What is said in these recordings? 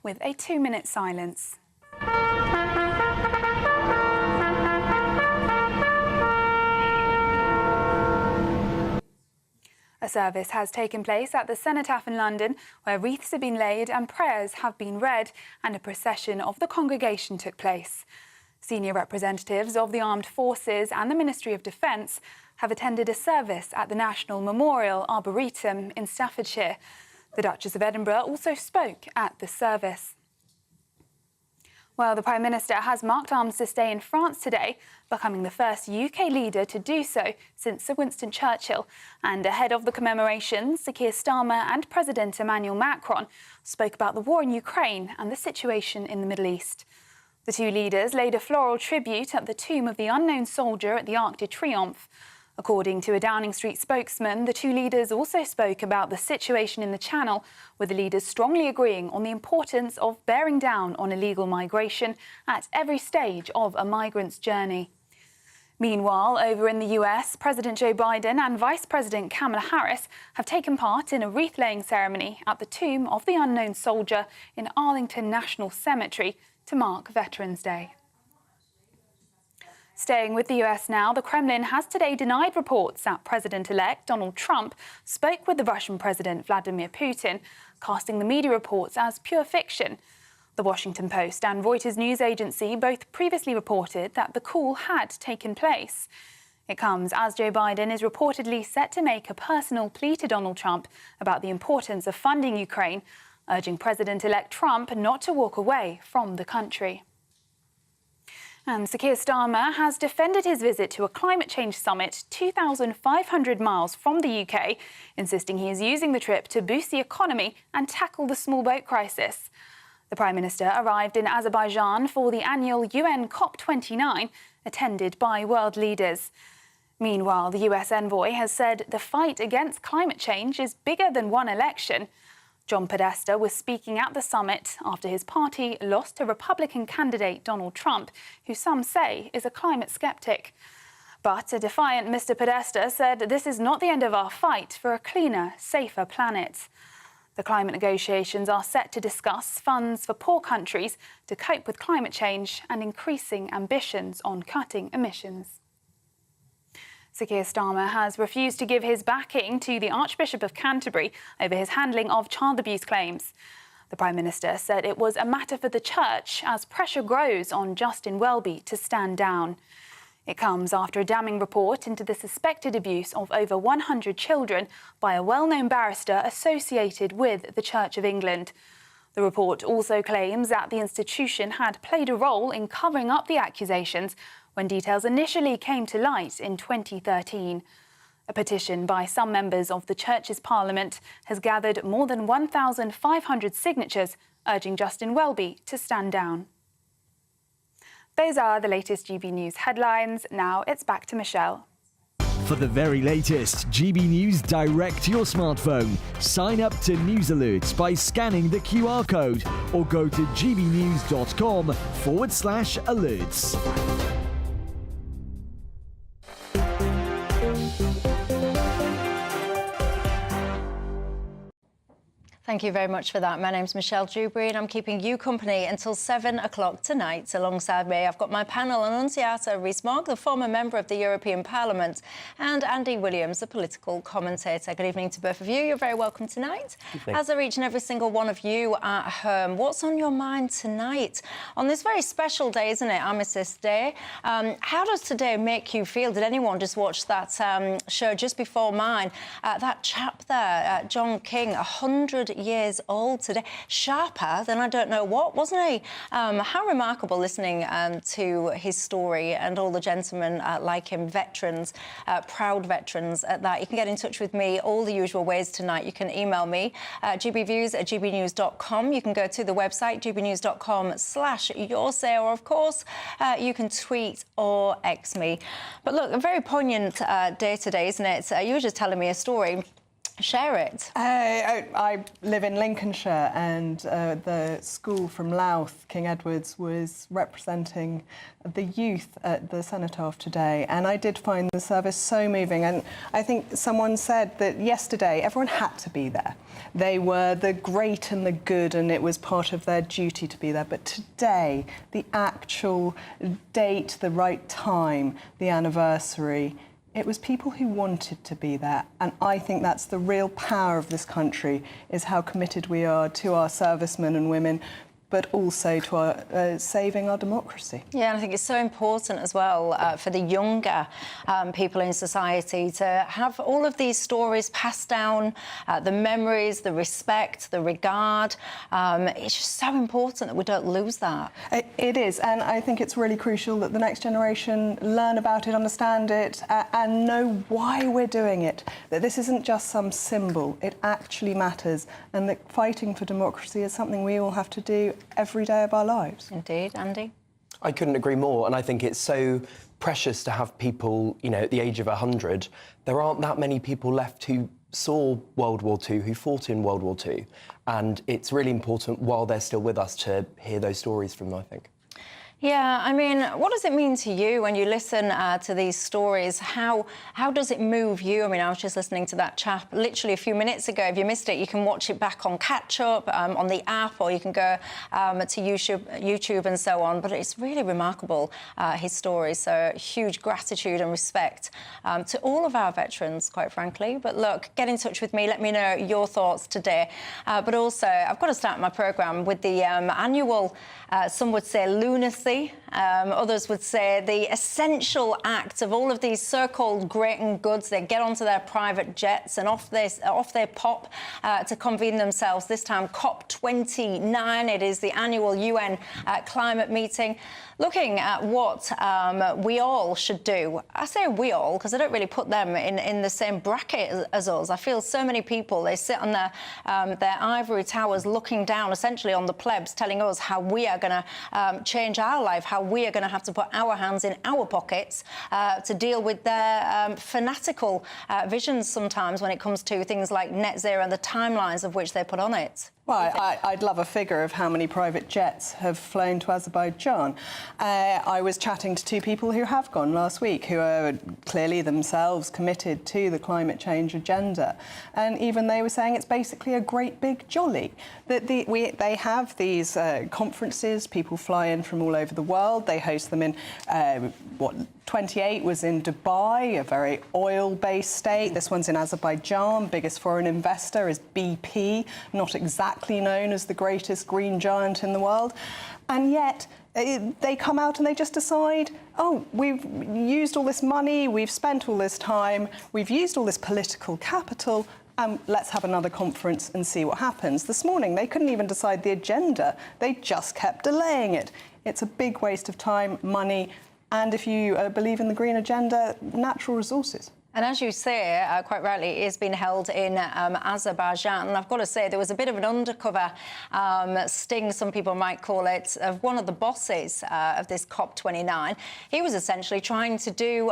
with a 2-minute silence. A service has taken place at the Cenotaph in London, where wreaths have been laid and prayers have been read, and a procession of the congregation took place. Senior representatives of the Armed Forces and the Ministry of Defence have attended a service at the National Memorial Arboretum in Staffordshire. The Duchess of Edinburgh also spoke at the service. Well, the Prime Minister has marked Armistice Day in France today, becoming the first UK leader to do so since Sir Winston Churchill. And ahead of the commemorations, Sir Keir Starmer and President Emmanuel Macron spoke about the war in Ukraine and the situation in the Middle East. The two leaders laid a floral tribute at the tomb of the unknown soldier at the Arc de Triomphe. According to a Downing Street spokesman, the two leaders also spoke about the situation in the Channel, with the leaders strongly agreeing on the importance of bearing down on illegal migration at every stage of a migrant's journey. Meanwhile, over in the US, President Joe Biden and Vice President Kamala Harris have taken part in a wreath-laying ceremony at the tomb of the unknown soldier in Arlington National Cemetery to mark Veterans Day. Staying with the US now, the Kremlin has today denied reports that President-elect Donald Trump spoke with the Russian President Vladimir Putin, casting the media reports as pure fiction. The Washington Post and Reuters news agency both previously reported that the call had taken place. It comes as Joe Biden is reportedly set to make a personal plea to Donald Trump about the importance of funding Ukraine, urging President-elect Trump not to walk away from the country. And Sir Keir Starmer has defended his visit to a climate change summit 2,500 miles from the UK, insisting he is using the trip to boost the economy and tackle the small boat crisis. The Prime Minister arrived in Azerbaijan for the annual UN COP29, attended by world leaders. Meanwhile, the US envoy has said the fight against climate change is bigger than one election. John Podesta was speaking at the summit after his party lost to Republican candidate Donald Trump, who some say is a climate skeptic. But a defiant Mr. Podesta said this is not the end of our fight for a cleaner, safer planet. The climate negotiations are set to discuss funds for poor countries to cope with climate change and increasing ambitions on cutting emissions. Sir Keir Starmer has refused to give his backing to the Archbishop of Canterbury over his handling of child abuse claims. The Prime Minister said it was a matter for the Church as pressure grows on Justin Welby to stand down. It comes after a damning report into the suspected abuse of over 100 children by a well-known barrister associated with the Church of England. The report also claims that the institution had played a role in covering up the accusations when details initially came to light in 2013. A petition by some members of the Church's Parliament has gathered more than 1,500 signatures urging Justin Welby to stand down. Those are the latest GB News headlines. Now it's back to Michelle. For the very latest GB News direct to your smartphone, sign up to News Alerts by scanning the QR code or go to gbnews.com/alerts. Thank you very much for that. My name's Michelle Dewberry and I'm keeping you company until 7 o'clock tonight. Alongside me, I've got my panel, Annunziata Rees-Mogg, the former member of the European Parliament, and Andy Williams, the political commentator. Good evening to both of you. You're very welcome tonight. As are each and every single one of you at home. What's on your mind tonight? On this very special day, isn't it, Armistice Day? How does today make you feel? Did anyone just watch that show just before mine? That chap there, John King, 100 years old today, sharper than I don't know what, wasn't he? How remarkable listening to his story, and all the gentlemen like him, veterans, proud veterans at that. You can get in touch with me all the usual ways tonight. You can email me, gbviews@gbnews.com. You can go to the website, gbnews.com/yoursay, or of course, you can tweet or X me. But look, a very poignant day today, isn't it? You were just telling me a story Share it. I live in Lincolnshire, and the school from Louth, King Edward's, was representing the youth at the Cenotaph today, and I did find the service so moving. And I think someone said that yesterday everyone had to be there. They were the great and the good, and it was part of their duty to be there. But today, the actual date, the right time, the anniversary, it was people who wanted to be there, and I think that's the real power of this country, is how committed we are to our servicemen and women, but also to our saving our democracy. Yeah, and I think it's so important as well for the younger people in society to have all of these stories passed down, the memories, the respect, the regard. It's just so important that we don't lose that. It is, and I think it's really crucial that the next generation learn about it, understand it, and know why we're doing it, that this isn't just some symbol, it actually matters, and that fighting for democracy is something we all have to do every day of our lives. Indeed. Andy? I couldn't agree more, and I think it's so precious to have people, you know, at the age of 100. There aren't that many people left who saw World War II, who fought in World War II, and it's really important while they're still with us to hear those stories from them, I think. Yeah, I mean, what does it mean to you when you listen to these stories? How does it move you? I mean, I was just listening to that chap literally a few minutes ago. If you missed it, you can watch it back on catch-up, on the app, or you can go to YouTube and so on. But it's really remarkable, his story. So huge gratitude and respect to all of our veterans, quite frankly. But look, get in touch with me. Let me know your thoughts today. But also, I've got to start my programme with the annual, some would say, lunacy. Others would say the essential act of all of these so-called great and goods. They get onto their private jets and off they pop to convene themselves. This time, COP29. It is the annual UN climate meeting, looking at what we all should do. I say we all because I don't really put them in the same bracket as us. I feel so many people, they sit on their ivory towers looking down essentially on the plebs, telling us how we are going to change our life, how we are going to have to put our hands in our pockets to deal with their fanatical visions sometimes when it comes to things like net zero and the timelines of which they put on it. Well, I'd love a figure of how many private jets have flown to Azerbaijan. I was chatting to two people who have gone last week, who are clearly themselves committed to the climate change agenda. And even they were saying it's basically a great big jolly. That they have these conferences, people fly in from all over the world. They host them in, 28 was in Dubai, a very oil-based state. This one's in Azerbaijan. Biggest foreign investor is BP, not exactly known as the greatest green giant in the world. And yet they come out and they just decide, oh, we've used all this money, we've spent all this time, we've used all this political capital, let's have another conference and see what happens. This morning, they couldn't even decide the agenda. They just kept delaying it. It's a big waste of time, money, and if you believe in the green agenda, natural resources. And as you say, quite rightly, it is being held in Azerbaijan. And I've got to say, there was a bit of an undercover sting, some people might call it, of one of the bosses of this COP29. He was essentially trying to do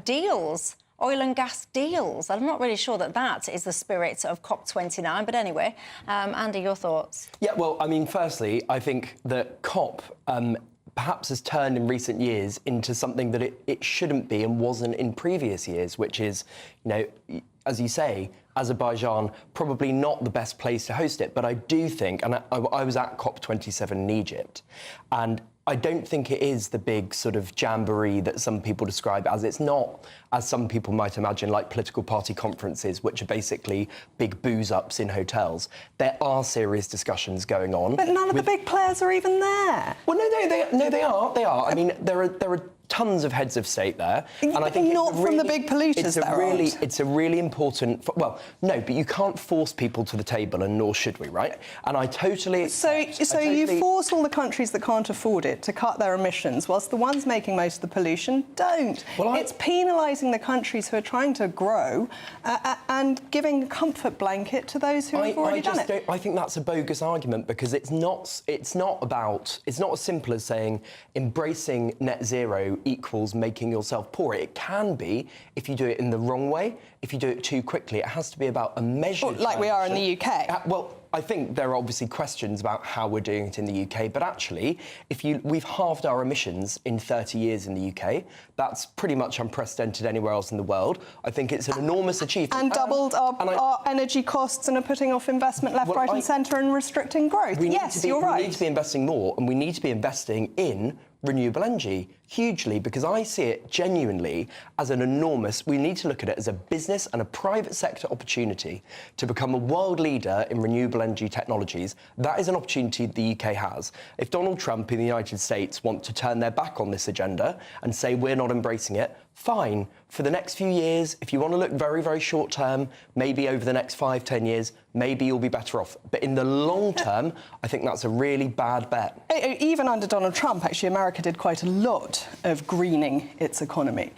deals, oil and gas deals. I'm not really sure that is the spirit of COP29. But anyway, Andy, your thoughts? Yeah, well, I mean, firstly, I think that COP perhaps has turned in recent years into something that it shouldn't be and wasn't in previous years, which is, you know, as you say, Azerbaijan, probably not the best place to host it. But I do think, and I was at COP27 in Egypt, and I don't think it is the big sort of jamboree that some people describe as. It's not, as some people might imagine, like political party conferences, which are basically big booze-ups in hotels. There are serious discussions going on. But none of the big players are even there. Well, they are. I mean, there are tons of heads of state there, and I think not from the big polluters. It's a really important. Well, no, but you can't force people to the table, and nor should we, right? And I totally. So you force all the countries that can't afford it to cut their emissions, whilst the ones making most of the pollution don't. Well, it's penalising the countries who are trying to grow and giving a comfort blanket to those who have already done it. I think that's a bogus argument because it's not as simple as saying embracing net zero equals making yourself poorer. It can be if you do it in the wrong way, if you do it too quickly. It has to be about a measured like we are in the UK. Well, I think there are obviously questions about how we're doing it in the UK, but actually, we've halved our emissions in 30 years in the UK. That's pretty much unprecedented anywhere else in the world. I think it's an enormous achievement. And doubled our energy costs and are putting off investment left, right and centre and restricting growth. Yes, you're right. We need to be investing more, and we need to be investing in renewable energy hugely, because I see it genuinely as an enormous, we need to look at it as a business and a private sector opportunity to become a world leader in renewable energy technologies. That is an opportunity the UK has. If Donald Trump in the United States want to turn their back on this agenda and say we're not embracing it, fine. For the next few years, if you want to look very, very short term, maybe over the next 5-10 years, maybe you'll be better off. But in the long term, I think that's a really bad bet. Even under Donald Trump, actually, America did quite a lot of greening its economy.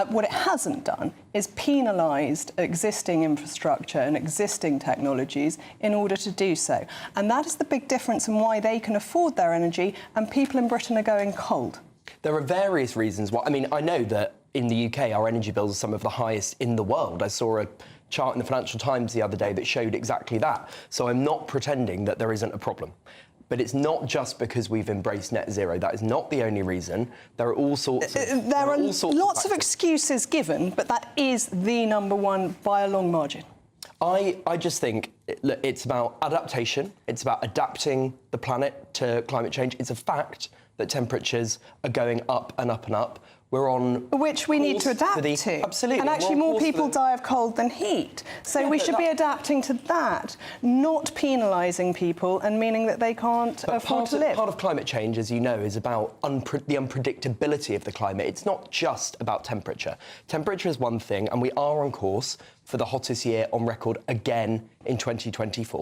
What it hasn't done is penalised existing infrastructure and existing technologies in order to do so. And that is the big difference in why they can afford their energy and people in Britain are going cold. There are various reasons why. I mean, I know that in the UK, our energy bills are some of the highest in the world. I saw a chart in the Financial Times the other day that showed exactly that. So I'm not pretending that there isn't a problem. But it's not just because we've embraced net zero. That is not the only reason. There are all sorts of... There are lots of excuses given, but that is the number one by a long margin. I just think it's about adaptation. It's about adapting the planet to climate change. It's a fact that temperatures are going up and up and up. We're on... Which we need to adapt to. Absolutely. And actually more people die of cold than heat. So we should be adapting to that, not penalising people and meaning that they can't afford to live. Part of climate change, as you know, is about the unpredictability of the climate. It's not just about temperature. Temperature is one thing, and we are on course for the hottest year on record again in 2024.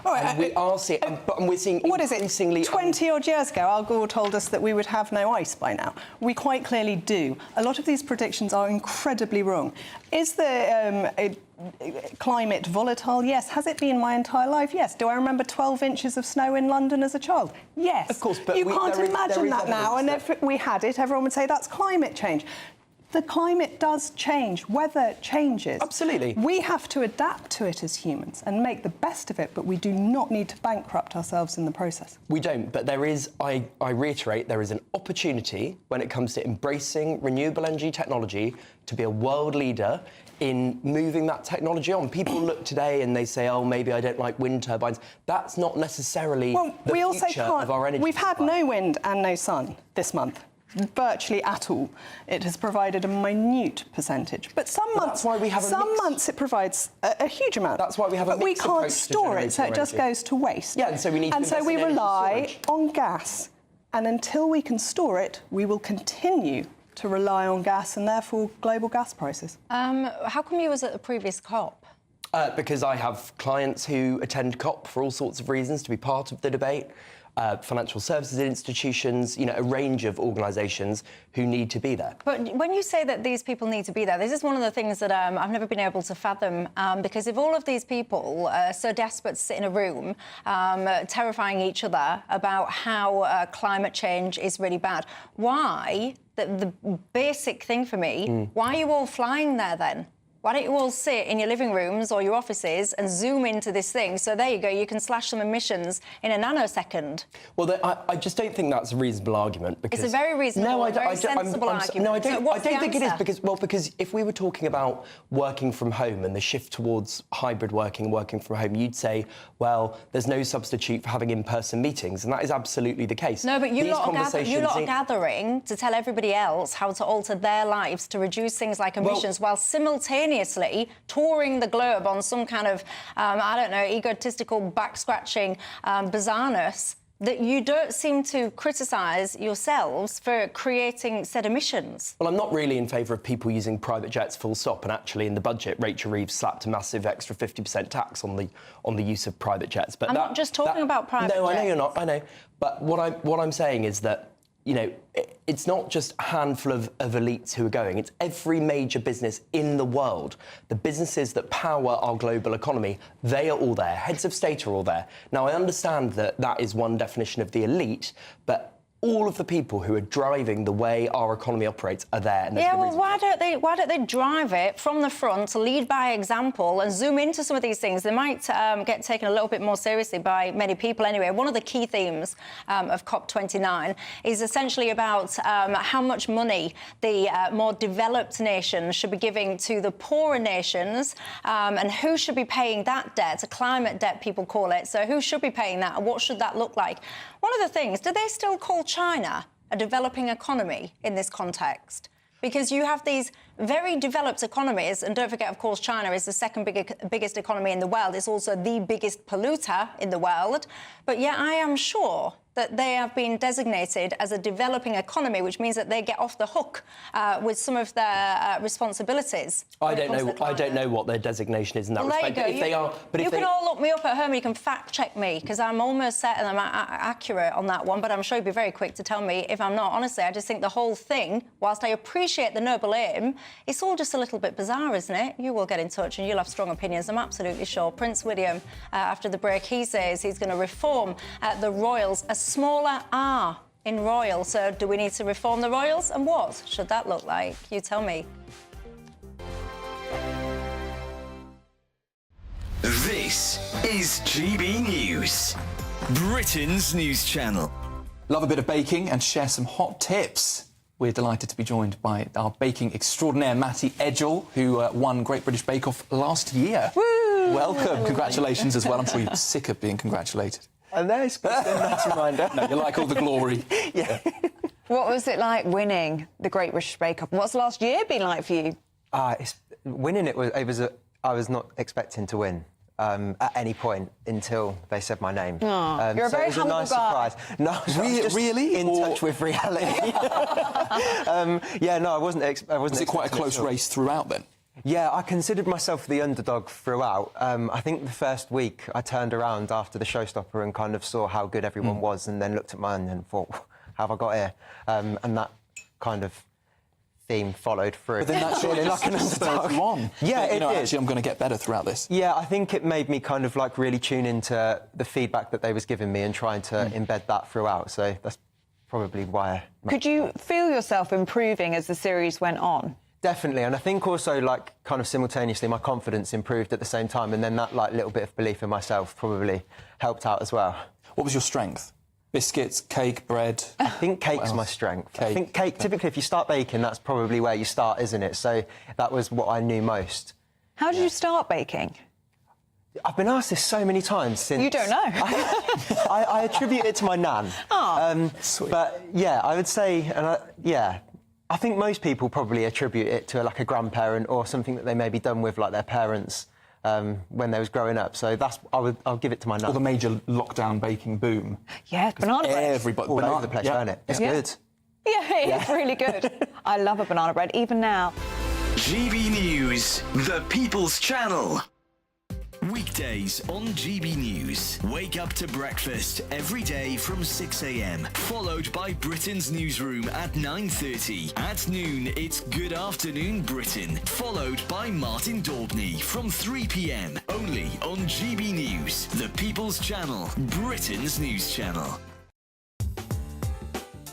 All right, and we are seeing... and we're seeing what is it? increasingly... 20-odd years ago, Al Gore told us that we would have no ice by now. We quite clearly do. A lot of these predictions are incredibly wrong. Is the climate volatile? Yes. Has it been my entire life? Yes. Do I remember 12 inches of snow in London as a child? Yes. Of course, but you can't imagine that now, and if we had it, everyone would say that's climate change. The climate does change, weather changes. Absolutely. We have to adapt to it as humans and make the best of it, but we do not need to bankrupt ourselves in the process. We don't, but there is, I reiterate, there is an opportunity when it comes to embracing renewable energy technology to be a world leader in moving that technology on. People look today and they say, oh, maybe I don't like wind turbines. That's not necessarily the future of our energy. We've had no wind and no sun this month. Virtually at all. It has provided a minute percentage. But some months, months it provides a huge amount. That's why we have a mixed approach. But we can't store it, so it just goes to waste. Yeah, and so we need to invest in energy rely on gas. And until we can store it, we will continue to rely on gas and therefore global gas prices. How come you was at the previous COP? Because I have clients who attend COP for all sorts of reasons, to be part of the debate. Financial services institutions, you know, a range of organisations who need to be there. But when you say that these people need to be there, this is one of the things that I've never been able to fathom, because if all of these people are so desperate to sit in a room, terrifying each other about how climate change is really bad, why, the basic thing for me, why are you all flying there then? Why don't you all sit in your living rooms or your offices and zoom into this thing? So there you go, you can slash some emissions in a nanosecond. Well, I just don't think that's a reasonable argument. Because it's a very reasonable, very sensible argument. No, I don't, so I don't think it is because if we were talking about working from home and the shift towards hybrid working from home, you'd say, well, there's no substitute for having in-person meetings, and that is absolutely the case. No, but you lot are gathering to tell everybody else how to alter their lives to reduce things like emissions while simultaneously touring the globe on some kind of, I don't know, egotistical, back-scratching bizarreness that you don't seem to criticise yourselves for creating said emissions. Well, I'm not really in favour of people using private jets full stop, and actually in the budget, Rachel Reeves slapped a massive extra 50% tax on the use of private jets. But I'm not just talking about private jets. No, I know you're not, I know. But what I'm saying is that, you know, it's not just a handful of elites who are going. It's every major business in the world. The businesses that power our global economy, they are all there. Heads of state are all there. Now, I understand that that is one definition of the elite, but all of the people who are driving the way our economy operates are there. And yeah, well, why don't they drive it from the front, lead by example, and zoom into some of these things? They might get taken a little bit more seriously by many people anyway. One of the key themes of COP29 is essentially about how much money the more developed nations should be giving to the poorer nations, and who should be paying that debt, a climate debt people call it. So who should be paying that, and what should that look like? One of the things, do they still call China a developing economy in this context? Because you have these very developed economies, and don't forget, of course, China is the second biggest economy in the world. It's also the biggest polluter in the world. But yet I am sure that they have been designated as a developing economy, which means that they get off the hook with some of their responsibilities. I don't know what their designation is in that respect. There you go. You can all look me up at home. You can fact check me, because I'm almost certain I'm accurate on that one. But I'm sure you'll be very quick to tell me if I'm not. Honestly, I just think the whole thing, whilst I appreciate the noble aim, it's all just a little bit bizarre, isn't it? You will get in touch and you'll have strong opinions, I'm absolutely sure. Prince William, after the break, he says he's going to reform the royals, a smaller R in royal. So do we need to reform the royals? And what should that look like? You tell me. This is GB News, Britain's news channel. Love a bit of baking and share some hot tips. We're delighted to be joined by our baking extraordinaire, Matty Edgell, who won Great British Bake Off last year. Woo! Welcome. Congratulations as well. I'm sure you're sick of being congratulated. I know, it's a nice reminder. No, you like all the glory. Yeah. What was it like winning the Great British Bake Off? What's last year been like for you? Winning it was I was not expecting to win. At any point until they said my name. You're a very humble nice guy. Surprise. No, I was just really? in touch with reality. Yeah, no, I wasn't. Was it quite a close race throughout then? Yeah, I considered myself the underdog throughout. I think the first week I turned around after the showstopper and kind of saw how good everyone was, and then looked at mine and thought, how have I got here? And that kind of theme followed through. But then that surely like an underdog. Yeah, it did. Actually, I'm going to get better throughout this. Yeah, I think it made me kind of like really tune into the feedback that they was giving me and trying to embed that throughout. So that's probably why. Could you feel yourself improving as the series went on? Definitely, and I think also, like, kind of simultaneously, my confidence improved at the same time, and then that, like, little bit of belief in myself probably helped out as well. What was your strength? Biscuits, cake, bread? I think cake's my strength. Cake. I think cake, typically, if you start baking, that's probably where you start, isn't it? So that was what I knew most. How did you start baking? I've been asked this so many times since... You don't know. I attribute it to my nan. Sweet. But, yeah, I would say, I think most people probably attribute it to, like, a grandparent or something that they maybe done with, like, their parents when they was growing up. So that's... I'll give it to my nan. Or the major lockdown baking boom. Yeah, banana bread. Everybody... All over the place, don't it? It's good. Yeah, it's really good. I love a banana bread, even now. GB News, the People's Channel. Weekdays on GB News. Wake up to breakfast every day from 6 a.m. Followed by Britain's newsroom at 9:30. At noon, it's Good Afternoon Britain. Followed by Martin Daubney from 3 p.m. Only on GB News, the People's Channel, Britain's news channel.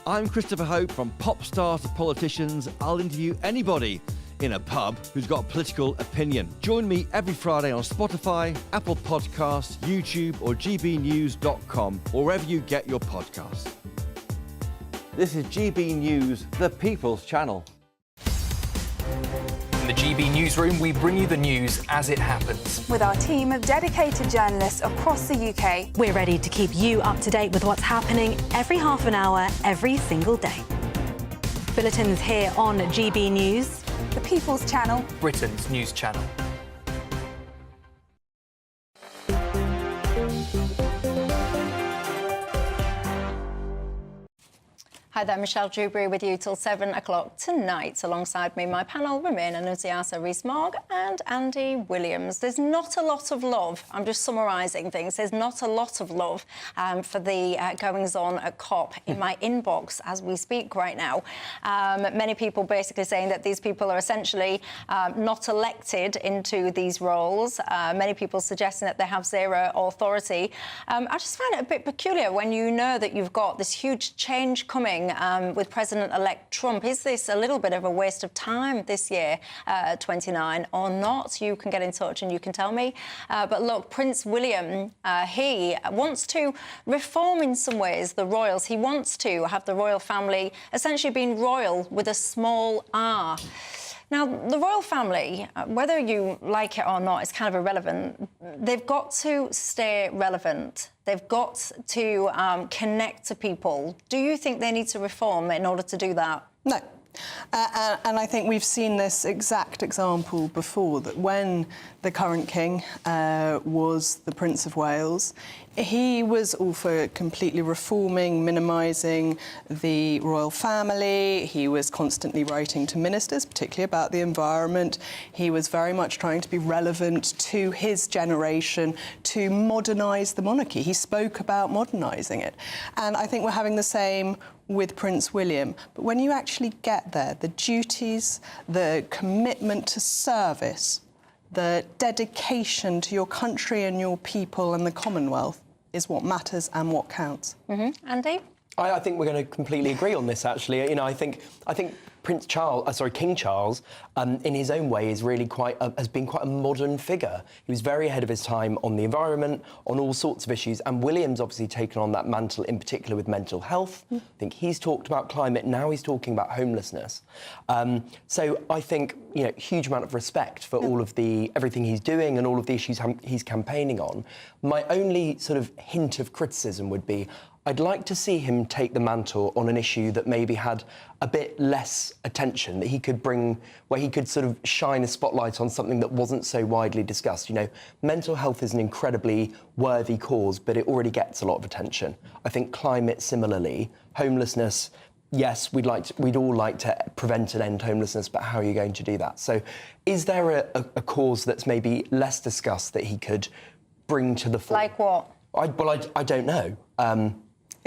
I'm Christopher Hope. From pop stars to politicians, I'll interview anybody in a pub who's got a political opinion. Join me every Friday on Spotify, Apple Podcasts, YouTube or gbnews.com, or wherever you get your podcasts. This is GB News, the People's Channel. In the GB Newsroom, we bring you the news as it happens. With our team of dedicated journalists across the UK, we're ready to keep you up to date with what's happening every half an hour, every single day. Bulletins here on GB News, the People's Channel, Britain's news channel. Hi there, Michelle Dewberry with you till 7 o'clock tonight. Alongside me, my panel remain Annunziata Rees-Mogg and Andy Williams. There's not a lot of love. I'm just summarising things. There's not a lot of love for the goings-on at COP in my inbox as we speak right now. Many people basically saying that these people are essentially not elected into these roles. Many people suggesting that they have zero authority. I just find it a bit peculiar when you know that you've got this huge change coming with President-elect Trump. Is this a little bit of a waste of time this year, 29, or not? You can get in touch and you can tell me. But look, Prince William, he wants to reform in some ways the royals. He wants to have the royal family essentially being royal with a small r. Now, the royal family, whether you like it or not, is kind of irrelevant. They've got to stay relevant. They've got to connect to people. Do you think they need to reform in order to do that? No. And I think we've seen this exact example before, that when the current king was the Prince of Wales, he was all for completely reforming, minimising the royal family. He was constantly writing to ministers, particularly about the environment. He was very much trying to be relevant to his generation, to modernise the monarchy. He spoke about modernising it. And I think we're having the same with Prince William. But when you actually get there, the duties, the commitment to service, the dedication to your country and your people and the Commonwealth is what matters and what counts. Andy? I think we're going to completely agree on this, actually. You know, I think King Charles, in his own way, is really has been quite a modern figure. He was very ahead of his time on the environment, on all sorts of issues, and William's obviously taken on that mantle, in particular with mental health. I think he's talked about climate, now he's talking about homelessness. So I think, you know, huge amount of respect for all of everything he's doing and all of the issues he's campaigning on. My only sort of hint of criticism would be, I'd like to see him take the mantle on an issue that maybe had a bit less attention, that he could bring, where he could sort of shine a spotlight on something that wasn't so widely discussed. You know, mental health is an incredibly worthy cause, but it already gets a lot of attention. I think climate similarly, homelessness, yes, we'd all like to prevent and end homelessness, but how are you going to do that? So is there a cause that's maybe less discussed that he could bring to the fore? Like what? I don't know.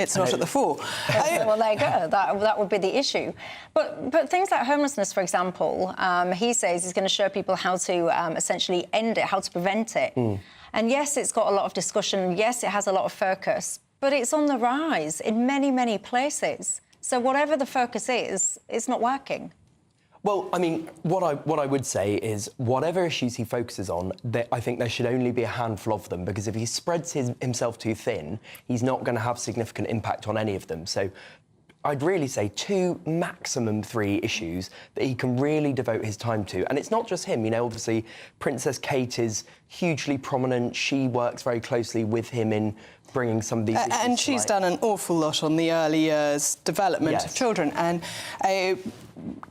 It's not at the fore. Well, there you go. That would be the issue. But things like homelessness, for example, he says he's going to show people how to essentially end it, how to prevent it. And yes, it's got a lot of discussion. Yes, it has a lot of focus, but it's on the rise in many, many places. So whatever the focus is, it's not working. Well, I mean, what I would say is whatever issues he focuses on, I think there should only be a handful of them, because if he spreads himself too thin, he's not going to have significant impact on any of them. So I'd really say 2, maximum 3 issues that he can really devote his time to. And it's not just him, you know, obviously Princess Kate is hugely prominent. She works very closely with him in bringing some of these issues and she's done an awful lot on the early years development of children. And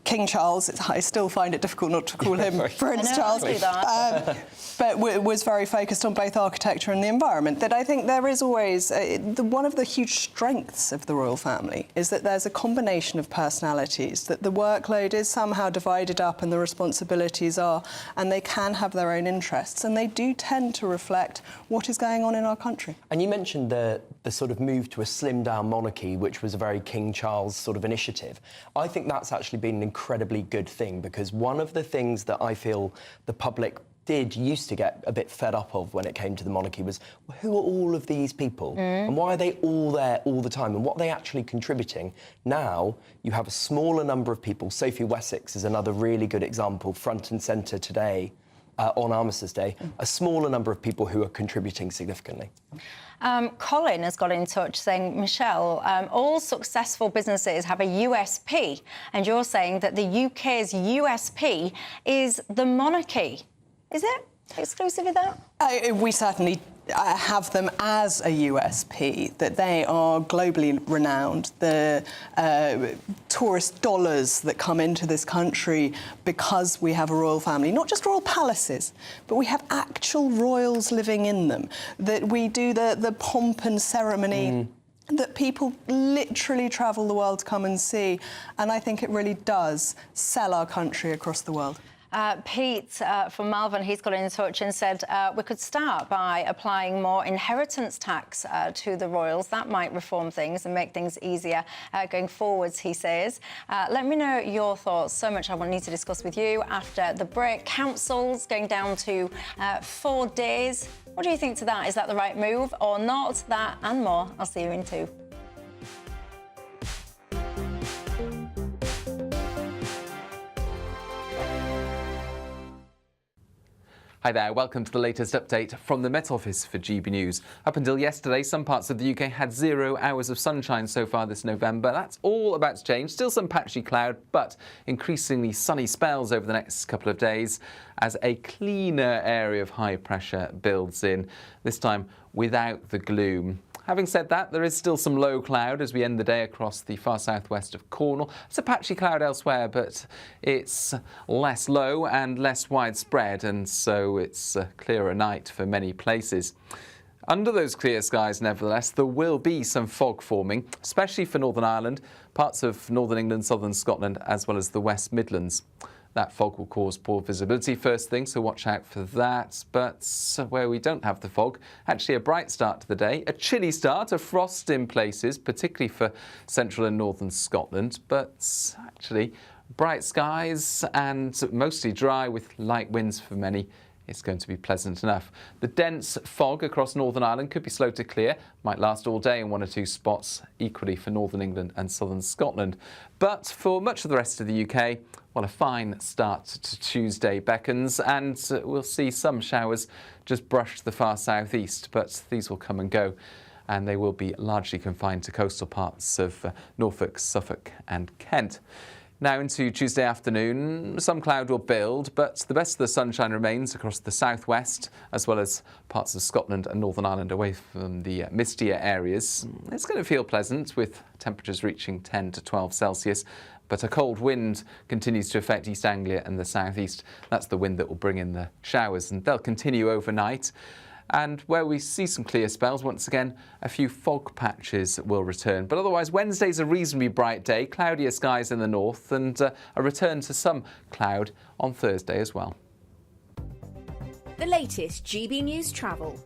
King Charles, I still find it difficult not to call him Prince Charles, but was very focused on both architecture and the environment. That I think there is always one of the huge strengths of the royal family is that there's a combination of personalities, that the workload is somehow divided up and the responsibilities are, and they can have their own interests, and they do tend to reflect what is going on in our country. And you mentioned the sort of move to a slimmed-down monarchy, which was a very King Charles sort of initiative. I think that's actually been an incredibly good thing, because one of the things that I feel the public used to get a bit fed up of when it came to the monarchy was, well, who are all of these people? And why are they all there all the time? And what are they actually contributing? Now, you have a smaller number of people. Sophie Wessex is another really good example, front and centre today, on Armistice Day, a smaller number of people who are contributing significantly. Colin has got in touch saying, Michelle, all successful businesses have a USP, and you're saying that the UK's USP is the monarchy. Is it exclusively that? We certainly have them as a USP, that they are globally renowned. The tourist dollars that come into this country because we have a royal family, not just royal palaces, but we have actual royals living in them, that we do the pomp and ceremony that people literally travel the world to come and see. And I think it really does sell our country across the world. Pete from Malvern, he's got in touch and said we could start by applying more inheritance tax to the royals. That might reform things and make things easier going forwards, he says. Let me know your thoughts. So much I will need to discuss with you after the break. Councils going down to 4 days. What do you think to that? Is that the right move or not? That and more. I'll see you in 2. Hi there, welcome to the latest update from the Met Office for GB News. Up until yesterday, some parts of the UK had 0 hours of sunshine so far this November. That's all about to change. Still some patchy cloud, but increasingly sunny spells over the next couple of days as a cleaner area of high pressure builds in, this time without the gloom. Having said that, there is still some low cloud as we end the day across the far southwest of Cornwall. It's a patchy cloud elsewhere, but it's less low and less widespread, and so it's a clearer night for many places. Under those clear skies, nevertheless, there will be some fog forming, especially for Northern Ireland, parts of Northern England, Southern Scotland, as well as the West Midlands. That fog will cause poor visibility first thing, so watch out for that. But where we don't have the fog, actually a bright start to the day. A chilly start, a frost in places, particularly for central and northern Scotland. But actually, bright skies and mostly dry with light winds for many. It's going to be pleasant enough. The dense fog across Northern Ireland could be slow to clear, might last all day in 1 or 2 spots, equally for Northern England and Southern Scotland. But for much of the rest of the UK, well, a fine start to Tuesday beckons, and we'll see some showers just brush the far southeast, but these will come and go, and they will be largely confined to coastal parts of Norfolk, Suffolk and Kent. Now into Tuesday afternoon, some cloud will build, but the best of the sunshine remains across the southwest, as well as parts of Scotland and Northern Ireland away from the mistier areas. It's going to feel pleasant, with temperatures reaching 10 to 12 Celsius, but a cold wind continues to affect East Anglia and the southeast. That's the wind that will bring in the showers, and they'll continue overnight. And where we see some clear spells, once again, a few fog patches will return. But otherwise, Wednesday's a reasonably bright day, cloudier skies in the north, and a return to some cloud on Thursday as well. The latest GB News travel.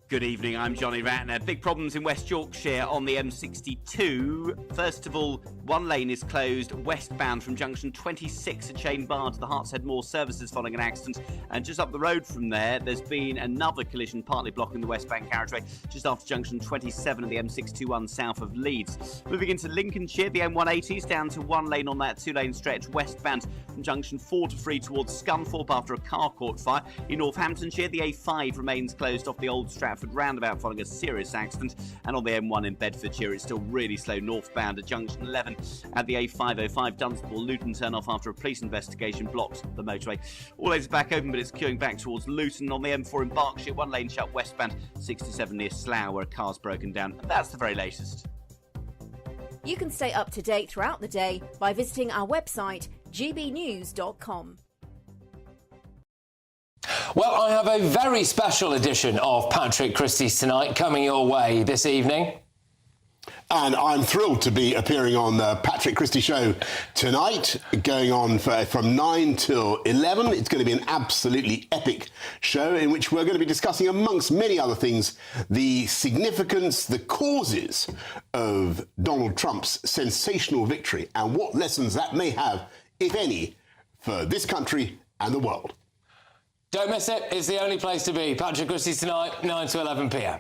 Good evening, I'm Johnny Ratner. Big problems in West Yorkshire on the M62. First of all, one lane is closed westbound from junction 26 at Chain Bar to the Hartshead Moor services following an accident. And just up the road from there, there's been another collision partly blocking the westbound carriageway just after junction 27 of the M621 south of Leeds. Moving into Lincolnshire, the M180 is down to one lane on that 2-lane stretch westbound from junction 4 to 3 towards Scunthorpe after a car caught fire. In Northamptonshire, the A5 remains closed off the Old Stratford roundabout following a serious accident, and on the M1 in Bedfordshire it's still really slow northbound at junction 11. At the A505 Dunstable, Luton turn off after a police investigation blocked the motorway. All lanes back open, but it's queuing back towards Luton. On the M4 in Berkshire, one lane shut westbound 67 near Slough where a car's broken down. And that's the very latest. You can stay up to date throughout the day by visiting our website gbnews.com. Well, I have a very special edition of Patrick Christie's Tonight coming your way this evening. And I'm thrilled to be appearing on the Patrick Christie Show tonight, going on from 9 till 11. It's going to be an absolutely epic show in which we're going to be discussing, amongst many other things, the significance, the causes of Donald Trump's sensational victory and what lessons that may have, if any, for this country and the world. Don't miss it. It's the only place to be. Patrick Christie's Tonight, 9 to 11 p.m.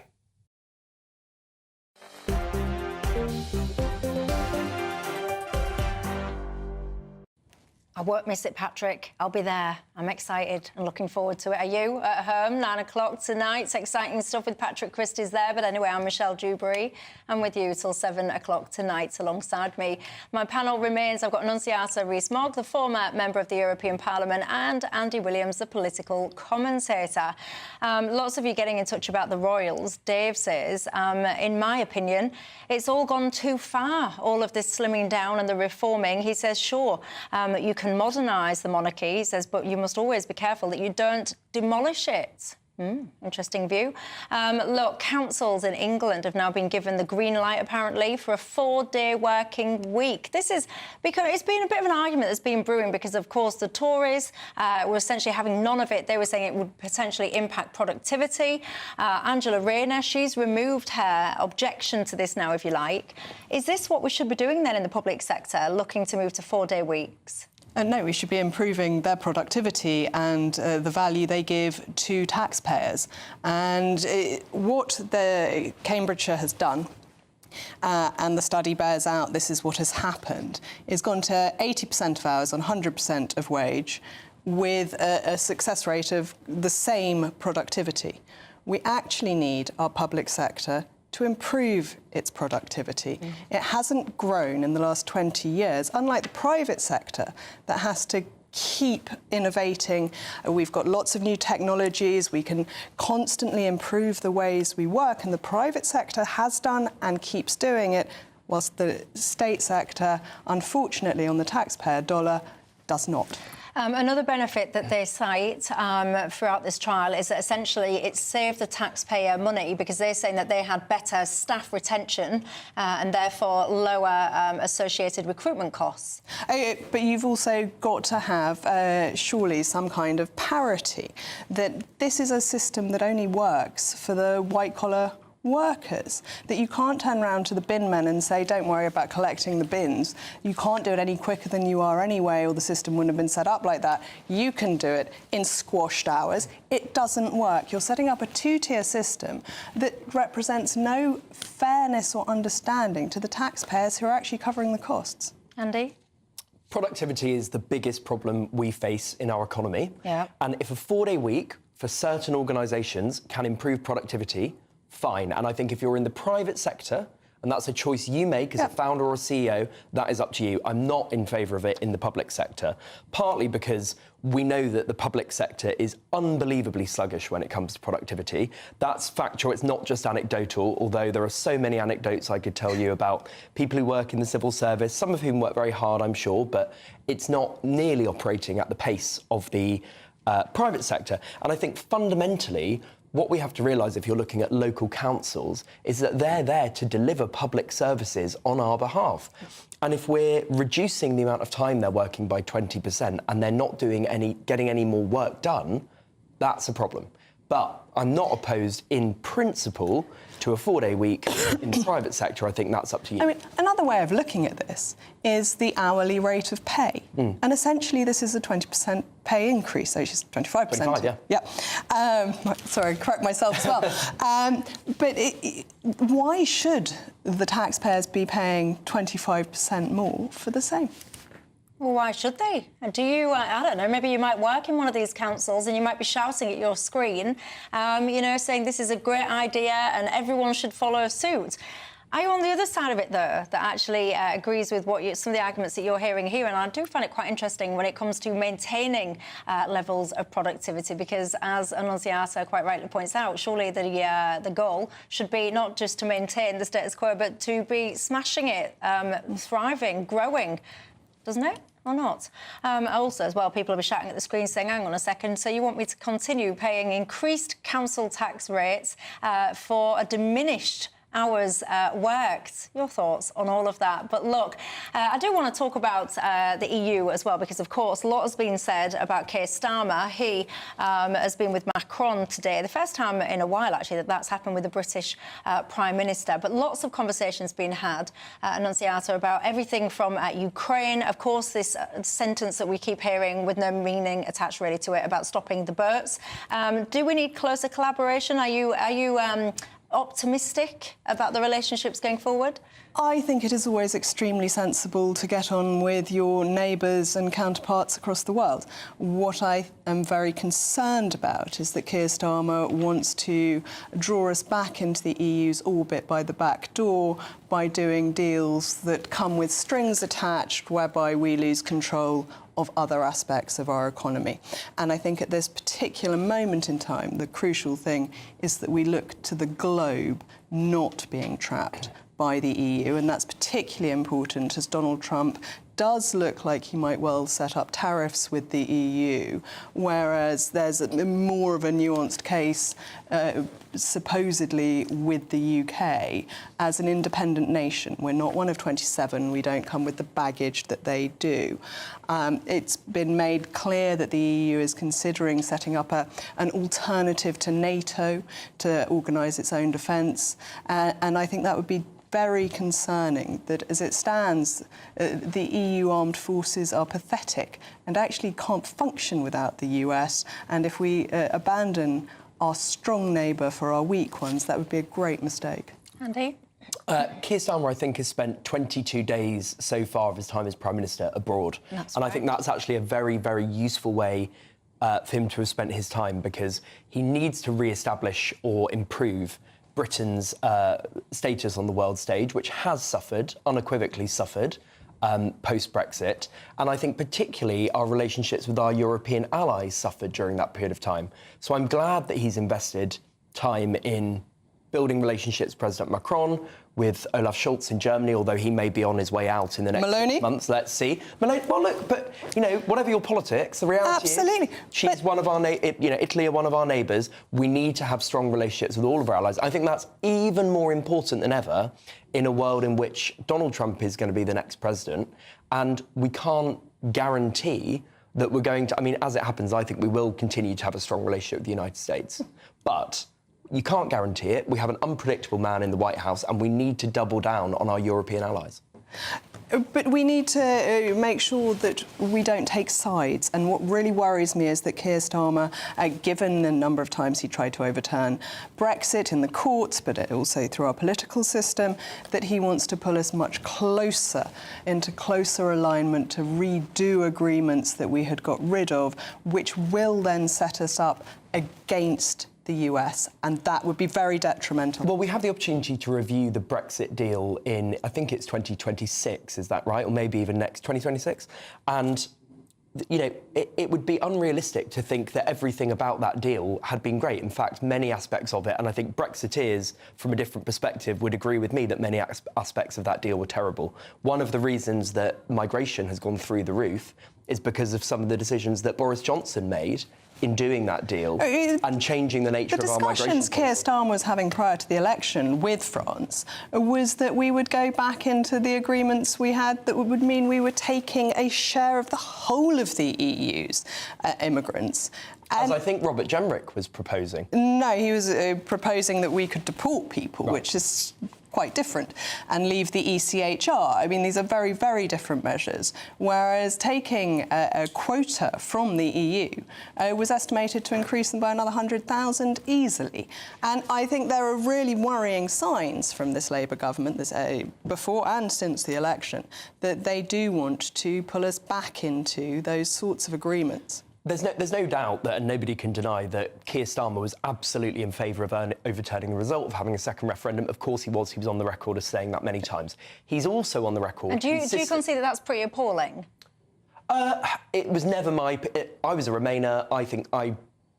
I won't miss it, Patrick. I'll be there. I'm excited and looking forward to it. Are you at home? 9 o'clock tonight. It's exciting stuff with Patrick Christie's there. But anyway, I'm Michelle Dewberry. I'm with you till 7 o'clock tonight alongside me. My panel remains. I've got Annunziata Rees-Mogg, the former member of the European Parliament, and Andy Williams, the political commentator. Lots of you getting in touch about the Royals. Dave says, in my opinion, it's all gone too far, all of this slimming down and the reforming. He says, sure, you can modernise the monarchy, he says, but you must always be careful that you don't demolish it. Interesting view. Look, councils in England have now been given the green light, apparently, for a 4-day working week. This is because it's been a bit of an argument that's been brewing because, of course, the Tories were essentially having none of it. They were saying it would potentially impact productivity. Angela Rayner, she's removed her objection to this now, if you like. Is this what we should be doing then in the public sector, looking to move to 4-day weeks? No, we should be improving their productivity and the value they give to taxpayers. And what the Cambridgeshire has done, and the study bears out this is what has happened, is gone to 80% of hours on 100% of wage with a success rate of the same productivity. We actually need our public sector to improve its productivity. It hasn't grown in the last 20 years, unlike the private sector that has to keep innovating. We've got lots of new technologies. We can constantly improve the ways we work, and the private sector has done and keeps doing it, whilst the state sector, unfortunately, on the taxpayer dollar, does not. Another benefit that they cite throughout this trial is that essentially it saved the taxpayer money because they're saying that they had better staff retention and therefore lower associated recruitment costs. But you've also got to have, surely, some kind of parity, that this is a system that only works for the white-collar workers, that you can't turn around to the bin men and say, don't worry about collecting the bins. You can't do it any quicker than you are anyway, or the system wouldn't have been set up like that. You can do it in squashed hours. It doesn't work. You're setting up a two-tier system that represents no fairness or understanding to the taxpayers who are actually covering the costs. Andy? Productivity is the biggest problem we face in our economy. Yeah. And if a 4-day week for certain organisations can improve productivity, fine. And I think if you're in the private sector, and that's a choice you make as a founder or a CEO, that is up to you. I'm not in favour of it in the public sector, partly because we know that the public sector is unbelievably sluggish when it comes to productivity. That's factual, it's not just anecdotal, although there are so many anecdotes I could tell you about people who work in the civil service, some of whom work very hard, I'm sure, but it's not nearly operating at the pace of the private sector. And I think fundamentally, what we have to realise if you're looking at local councils is that they're there to deliver public services on our behalf. And if we're reducing the amount of time they're working by 20% and they're not getting any more work done, that's a problem. But I'm not opposed in principle to a 4-day week in the private sector. I think that's up to you. I mean, another way of looking at this is the hourly rate of pay. And essentially, this is a 20% pay increase, so it's 25%. 25, yeah. Sorry, correct myself as well. But why should the taxpayers be paying 25% more for the same? Well, why should they? Do you, I don't know, maybe you might work in one of these councils and you might be shouting at your screen, you know, saying this is a great idea and everyone should follow suit. Are you on the other side of it, though, that actually agrees with some of the arguments that you're hearing here? And I do find it quite interesting when it comes to maintaining levels of productivity, because, as Annunziata quite rightly points out, surely the goal should be not just to maintain the status quo, but to be smashing it, thriving, growing, doesn't it? Or not? Also, as well, people will be shouting at the screen saying, hang on a second, so you want me to continue paying increased council tax rates for a diminished hours worked. Your thoughts on all of that? But look, I do want to talk about the EU as well, because of course a lot has been said about Keir Starmer. He has been with Macron today, the first time in a while actually that's happened with the British Prime Minister. But lots of conversations being had, Annunziata, about everything from Ukraine, of course this sentence that we keep hearing with no meaning attached really to it about stopping the boats. Do we need closer collaboration? Are you optimistic about the relationships going forward? I think it is always extremely sensible to get on with your neighbours and counterparts across the world. What I am very concerned about is that Keir Starmer wants to draw us back into the EU's orbit by the back door by doing deals that come with strings attached, whereby we lose control of other aspects of our economy. And I think at this particular moment in time, the crucial thing is that we look to the globe not being trapped by the EU, and that's particularly important as Donald Trump does look like he might well set up tariffs with the EU, whereas there's more of a nuanced case supposedly with the UK as an independent nation. We're not one of 27. We don't come with the baggage that they do. It's been made clear that the EU is considering setting up an alternative to NATO to organise its own defence, and I think that would be very concerning. That as it stands, the EU armed forces are pathetic and actually can't function without the US, and if we abandon our strong neighbour for our weak ones, that would be a great mistake. Andy? Keir Starmer, I think, has spent 22 days so far of his time as Prime Minister abroad. I think that's actually a very, very useful way for him to have spent his time, because he needs to re-establish or improve Britain's status on the world stage, which has suffered, unequivocally suffered, post-Brexit. And I think particularly our relationships with our European allies suffered during that period of time. So I'm glad that he's invested time in building relationships with President Macron, with Olaf Scholz in Germany, although he may be on his way out in the next 6 months. Let's see. Maloney, well, look, but, you know, whatever your politics, the reality is she's one of our, Italy are one of our neighbours. We need to have strong relationships with all of our allies. I think that's even more important than ever in a world in which Donald Trump is going to be the next president, and we can't guarantee that we're going to... I mean, as it happens, I think we will continue to have a strong relationship with the United States. But you can't guarantee it. We have an unpredictable man in the White House, and we need to double down on our European allies. But we need to make sure that we don't take sides. And what really worries me is that Keir Starmer, given the number of times he tried to overturn Brexit in the courts, but also through our political system, that he wants to pull us much closer into closer alignment to redo agreements that we had got rid of, which will then set us up against the US, and that would be very detrimental. Well, we have the opportunity to review the Brexit deal in, I think it's 2026, is that right? Or maybe even next 2026. And, you know, it would be unrealistic to think that everything about that deal had been great. In fact, many aspects of it, and I think Brexiteers, from a different perspective, would agree with me that many aspects of that deal were terrible. One of the reasons that migration has gone through the roof is because of some of the decisions that Boris Johnson made in doing that deal and changing the nature of our migration. The discussions Keir Starmer was having prior to the election with France was that we would go back into the agreements we had that would mean we were taking a share of the whole of the EU's immigrants. As I think Robert Jenrick was proposing. No, he was proposing that we could deport people, which is quite different, and leave the ECHR. I mean, these are very, very different measures, whereas taking a quota from the EU was estimated to increase them by another 100,000 easily. And I think there are really worrying signs from this Labour government, before and since the election, that they do want to pull us back into those sorts of agreements. There's no doubt that, and nobody can deny, that Keir Starmer was absolutely in favour of overturning the result of having a second referendum. Of course he was. He was on the record as saying that many times. He's also on the record... And do you concede that that's pretty appalling? It was never my... I was a Remainer. I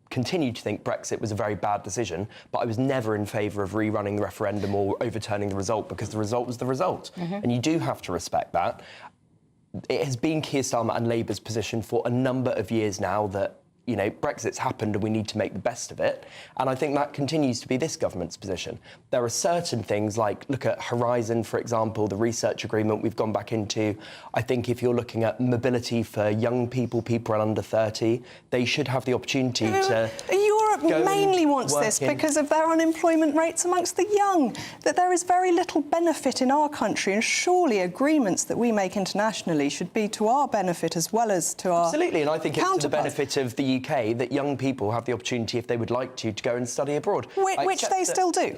continue to think Brexit was a very bad decision, but I was never in favour of rerunning the referendum or overturning the result, because the result was the result. And you do have to respect that. It has been Keir Starmer and Labour's position for a number of years now that, you know, Brexit's happened and we need to make the best of it. And I think that continues to be this government's position. There are certain things like, look at Horizon, for example, the research agreement we've gone back into. I think if you're looking at mobility for young people, people under 30, they should have the opportunity to... Europe mainly wants this because of their unemployment rates amongst the young, that there is very little benefit in our country, and surely agreements that we make internationally should be to our benefit as well as to our Absolutely, and I think it's to the benefit of the UK that young people have the opportunity, if they would like to go and study abroad. Which they still do.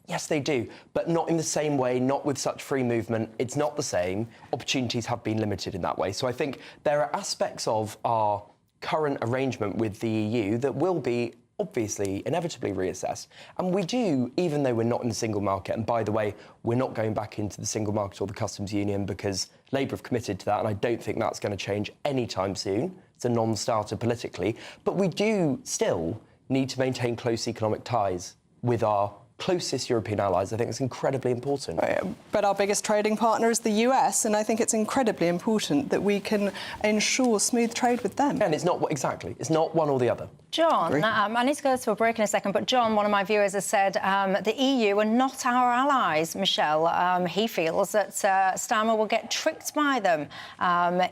Yes, they do, but not in the same way, not with such free movement. It's not the same. Opportunities have been limited in that way. So I think there are aspects of our current arrangement with the EU that will be obviously, inevitably reassessed. And we do, even though we're not in the single market, and by the way, we're not going back into the single market or the customs union because Labour have committed to that, and I don't think that's going to change anytime soon. It's a non-starter politically. But we do still need to maintain close economic ties with our closest European allies, I think it's incredibly important. But our biggest trading partner is the US, and I think it's incredibly important that we can ensure smooth trade with them. And it's not exactly. It's not one or the other. John, I need to go to a break in a second, but John, one of my viewers, has said the EU are not our allies, Michelle. He feels that Starmer will get tricked by them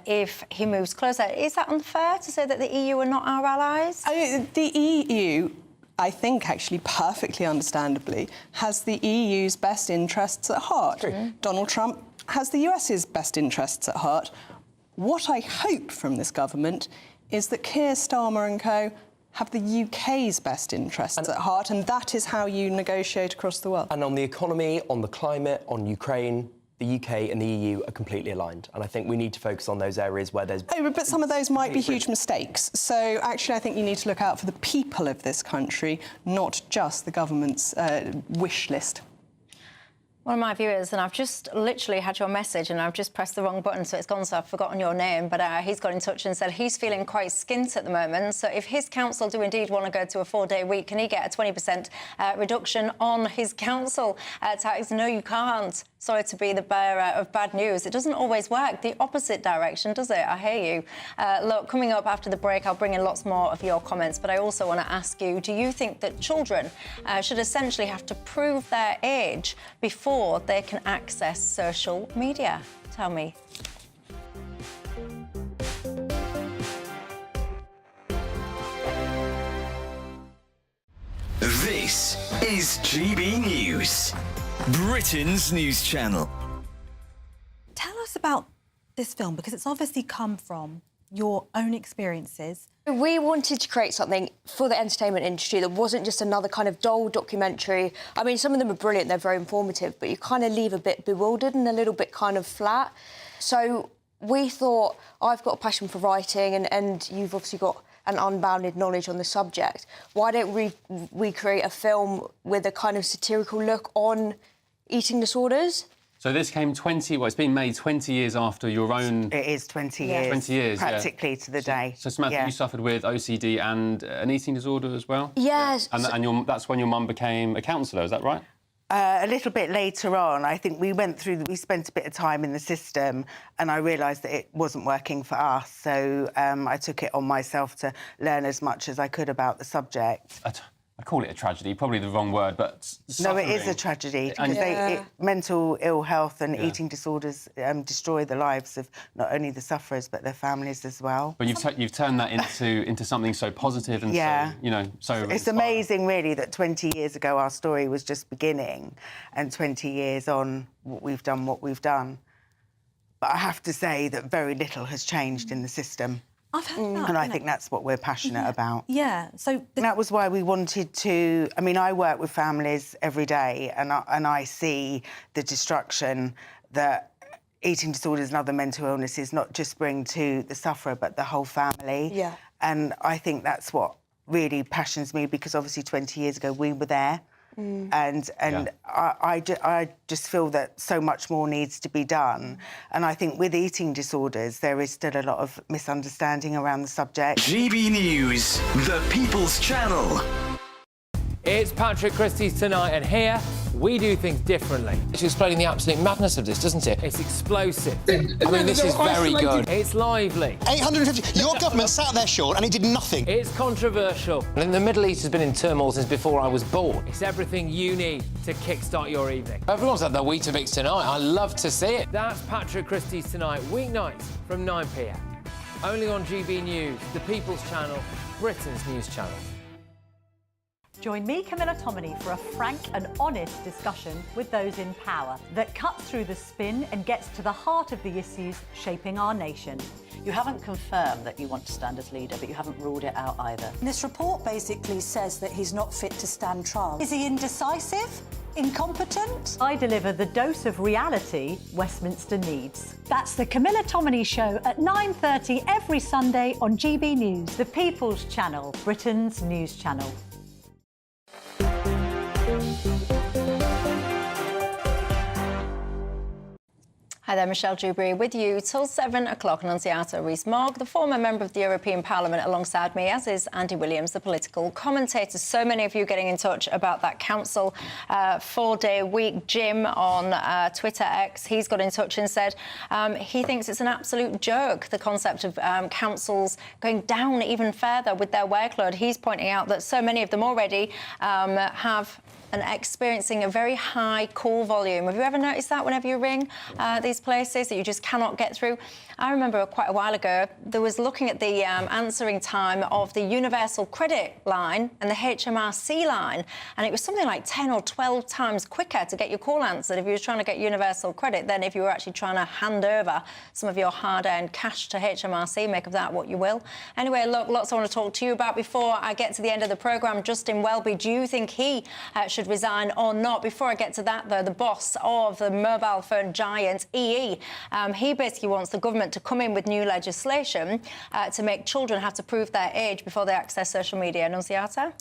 if he moves closer. Is that unfair to say that the EU are not our allies? The EU, I think, actually perfectly understandably, has the EU's best interests at heart. Donald Trump has the US's best interests at heart. What I hope from this government is that Keir Starmer and co have the UK's best interests at heart, and that is how you negotiate across the world. And on the economy, on the climate, on Ukraine, the UK and the EU are completely aligned. And I think we need to focus on those areas where there's... But some of those might be huge mistakes. So actually, I think you need to look out for the people of this country, not just the government's wish list. One of my viewers, and I've just literally had your message and I've just pressed the wrong button, so it's gone, so I've forgotten your name, but he's got in touch and said he's feeling quite skint at the moment. So if his council do indeed want to go to a 4-day week, can he get a 20% reduction on his council tax? No, you can't. Sorry to be the bearer of bad news. It doesn't always work the opposite direction, does it? I hear you. Look, coming up after the break, I'll bring in lots more of your comments, but I also want to ask you, do you think that children should essentially have to prove their age before they can access social media? Tell me. This is GB News, Britain's news channel. Tell us about this film, because it's obviously come from your own experiences. We wanted to create something for the entertainment industry that wasn't just another kind of dull documentary. I mean, some of them are brilliant, they're very informative, but you kind of leave a bit bewildered and a little bit kind of flat. So we thought, I've got a passion for writing and you've obviously got an unbounded knowledge on the subject. Why don't we create a film with a kind of satirical look on eating disorders? So this came it's been made 20 years after your own... It is 20 years. 20 years, practically to the day. So Samantha, you suffered with OCD and an eating disorder as well? Yes. And that's when your mum became a counsellor, is that right? A little bit later on, I think we spent a bit of time in the system and I realised that it wasn't working for us. So I took it on myself to learn as much as I could about the subject. I call it a tragedy, probably the wrong word, but No, it is a tragedy because mental ill health and eating disorders destroy the lives of not only the sufferers but their families as well. But you've turned that into something so positive and so It's amazing, really, that 20 years ago our story was just beginning, and 20 years on, we've done what we've done. But I have to say that very little has changed in the system. I've heard that. And I think that's what we're passionate about. Yeah, so... that was why we wanted to... I mean, I work with families every day and I see the destruction that eating disorders and other mental illnesses not just bring to the sufferer but the whole family. Yeah. And I think that's what really passions me, because obviously 20 years ago we were there. And I just feel that so much more needs to be done. And I think with eating disorders, there is still a lot of misunderstanding around the subject. GB News, the People's Channel. It's Patrick Christie's Tonight, and here we do things differently. It's explaining the absolute madness of this, doesn't it? It's explosive. I mean, this is very good. It's lively. 850... Your government sat there, Sean, and it did nothing. It's controversial. And the Middle East has been in turmoil since before I was born. It's everything you need to kickstart your evening. Everyone's had their Weetabix tonight. I love to see it. That's Patrick Christie's Tonight, weeknights from 9 p.m. Only on GB News, the People's Channel, Britain's news channel. Join me, Camilla Tominey, for a frank and honest discussion with those in power that cuts through the spin and gets to the heart of the issues shaping our nation. You haven't confirmed that you want to stand as leader, but you haven't ruled it out either. This report basically says that he's not fit to stand trial. Is he indecisive? Incompetent? I deliver the dose of reality Westminster needs. That's the Camilla Tominey Show at 9:30 every Sunday on GB News, the People's Channel, Britain's news channel. Hi there, Michelle Dewberry with you till 7 o'clock. Annunziata Rees-Mogg, the former member of the European Parliament, alongside me, as is Andy Williams, the political commentator. So many of you getting in touch about that council 4-day week. Jim on Twitter X, he's got in touch and said he thinks it's an absolute joke, the concept of councils going down even further with their workload. He's pointing out that so many of them already have and experiencing a very high call volume. Have you ever noticed that whenever you ring these places that you just cannot get through? I remember quite a while ago, there was looking at the answering time of the Universal Credit line and the HMRC line, and it was something like 10 or 12 times quicker to get your call answered if you were trying to get Universal Credit than if you were actually trying to hand over some of your hard-earned cash to HMRC. Make of that what you will. Anyway, look, lots I want to talk to you about before I get to the end of the programme. Justin Welby, do you think he should resign or not? Before I get to that, though, the boss of the mobile phone giant EE, he basically wants the government to come in with new legislation to make children have to prove their age before they access social media. Annunziata?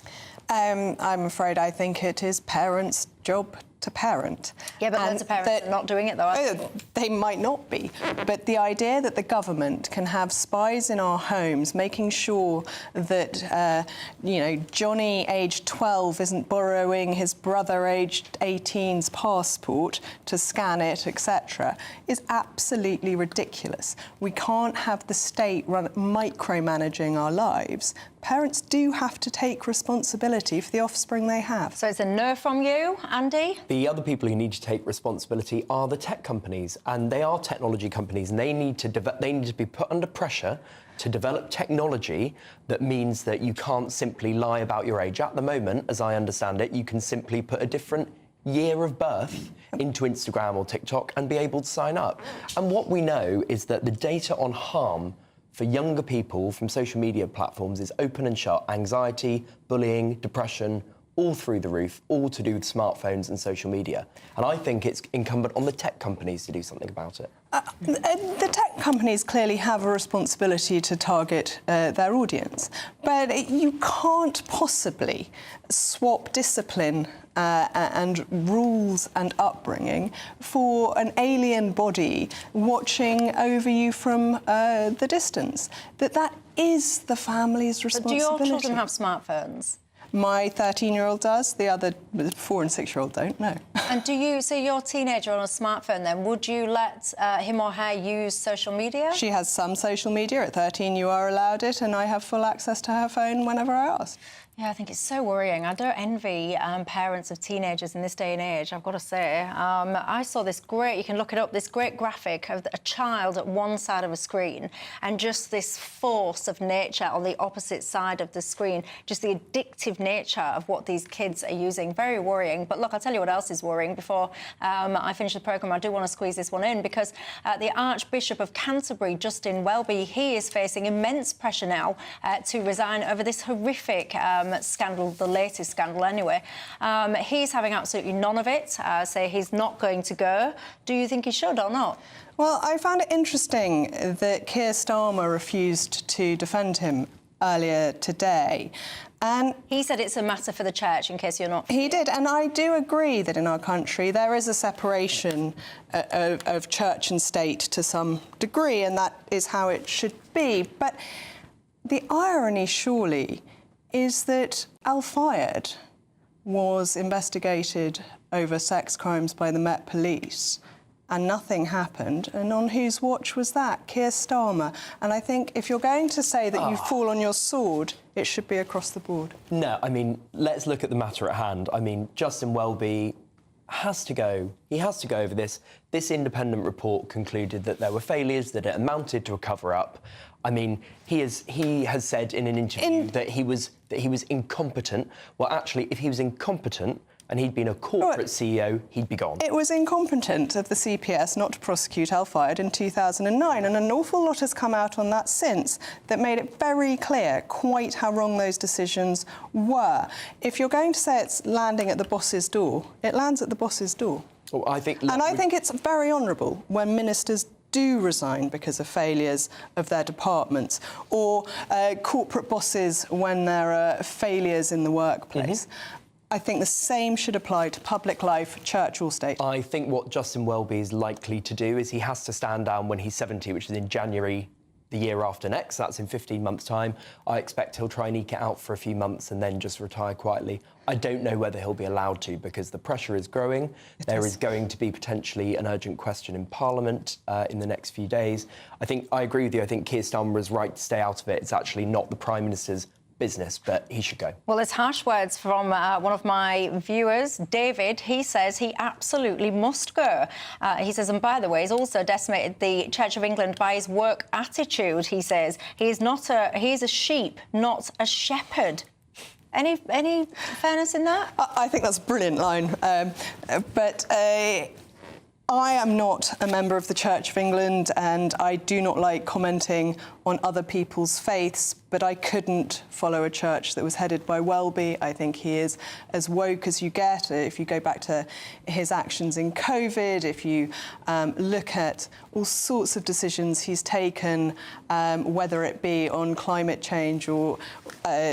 I'm afraid I think it is parents' job to parent. Yeah, but lots of parents are not doing it, though. They might not be. But the idea that the government can have spies in our homes, making sure that, Johnny, aged 12, isn't borrowing his brother, aged 18's passport to scan it, etc., is absolutely ridiculous. We can't have the state micromanaging our lives. Parents do have to take responsibility for the offspring they have. So it's a no from you, Andy? The other people who need to take responsibility are the tech companies, and they are technology companies, and they need to be put under pressure to develop technology that means that you can't simply lie about your age. At the moment, as I understand it, you can simply put a different year of birth into Instagram or TikTok and be able to sign up. And what we know is that the data on harm for younger people from social media platforms is open and shut. Anxiety, bullying, depression, all through the roof, all to do with smartphones and social media. And I think it's incumbent on the tech companies to do something about it. The tech companies clearly have a responsibility to target their audience, but you can't possibly swap discipline and rules and upbringing for an alien body watching over you from the distance. That is the family's responsibility. But do your children have smartphones? My 13-year-old does. The other 4- and 6-year-old don't, no. And do you, so your teenager on a smartphone then, would you let him or her use social media? She has some social media. At 13, you are allowed it, and I have full access to her phone whenever I ask. Yeah, I think it's so worrying. I don't envy parents of teenagers in this day and age, I've got to say. I saw this great, you can look it up, this great graphic of a child at one side of a screen and just this force of nature on the opposite side of the screen, just the addictive nature of what these kids are using. Very worrying. But look, I'll tell you what else is worrying before I finish the programme. I do want to squeeze this one in because the Archbishop of Canterbury, Justin Welby, he is facing immense pressure now to resign over this horrific scandal, the latest scandal anyway. He's having absolutely none of it, say he's not going to go. Do you think he should or not? Well, I found it interesting that Keir Starmer refused to defend him earlier today. And he said it's a matter for the church, in case you're not... He did, and I do agree that in our country there is a separation of church and state to some degree, and that is how it should be. But the irony, surely, is that Al Fayed was investigated over sex crimes by the Met Police and nothing happened. And on whose watch was that? Keir Starmer. And I think if you're going to say that you fall on your sword, it should be across the board. No, I mean, let's look at the matter at hand. I mean, Justin Welby has to go. He has to go over this. This independent report concluded that there were failures, that it amounted to a cover-up. I mean, he has said in an interview that he was incompetent. Well, actually, if he was incompetent and he'd been a corporate CEO, he'd be gone. It was incompetent of the CPS not to prosecute Al Fayed in 2009, and an awful lot has come out on that since that made it very clear quite how wrong those decisions were. If you're going to say it's landing at the boss's door, it lands at the boss's door. Well, I think it's very honourable when ministers do resign because of failures of their departments, or corporate bosses when there are failures in the workplace. I think the same should apply to public life, church or state. I think what Justin Welby is likely to do is he has to stand down when he's 70, which is in January the year after next. That's in 15 months' time. I expect he'll try and eke it out for a few months and then just retire quietly. I don't know whether he'll be allowed to because the pressure is growing. There is going to be potentially an urgent question in Parliament in the next few days. I agree with you. I think Keir Starmer is right to stay out of it. It's actually not the Prime Minister's business, but he should go. Well, it's harsh words from one of my viewers, David. He says he absolutely must go. He says, and by the way, he's also decimated the Church of England by his work attitude. He says he's a sheep, not a shepherd. Any fairness in that? I think that's a brilliant line. But I am not a member of the Church of England and I do not like commenting on other people's faiths, but I couldn't follow a church that was headed by Welby. I think he is as woke as you get. If you go back to his actions in COVID, if you look at all sorts of decisions he's taken, whether it be on climate change or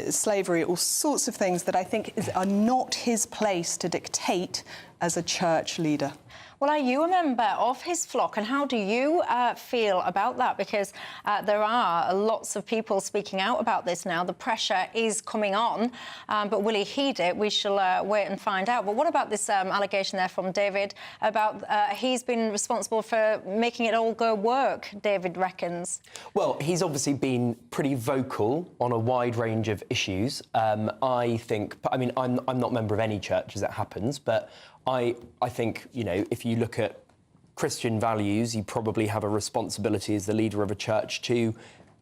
slavery, all sorts of things that I think are not his place to dictate as a church leader. Well, are you a member of his flock, and how do you feel about that? Because there are lots of people speaking out about this now. The pressure is coming on, but will he heed it? We shall wait and find out. But what about this allegation there from David about he's been responsible for making it all go work, David reckons? Well, he's obviously been pretty vocal on a wide range of issues. I'm not a member of any church as it happens, but I think, if you look at Christian values, you probably have a responsibility as the leader of a church to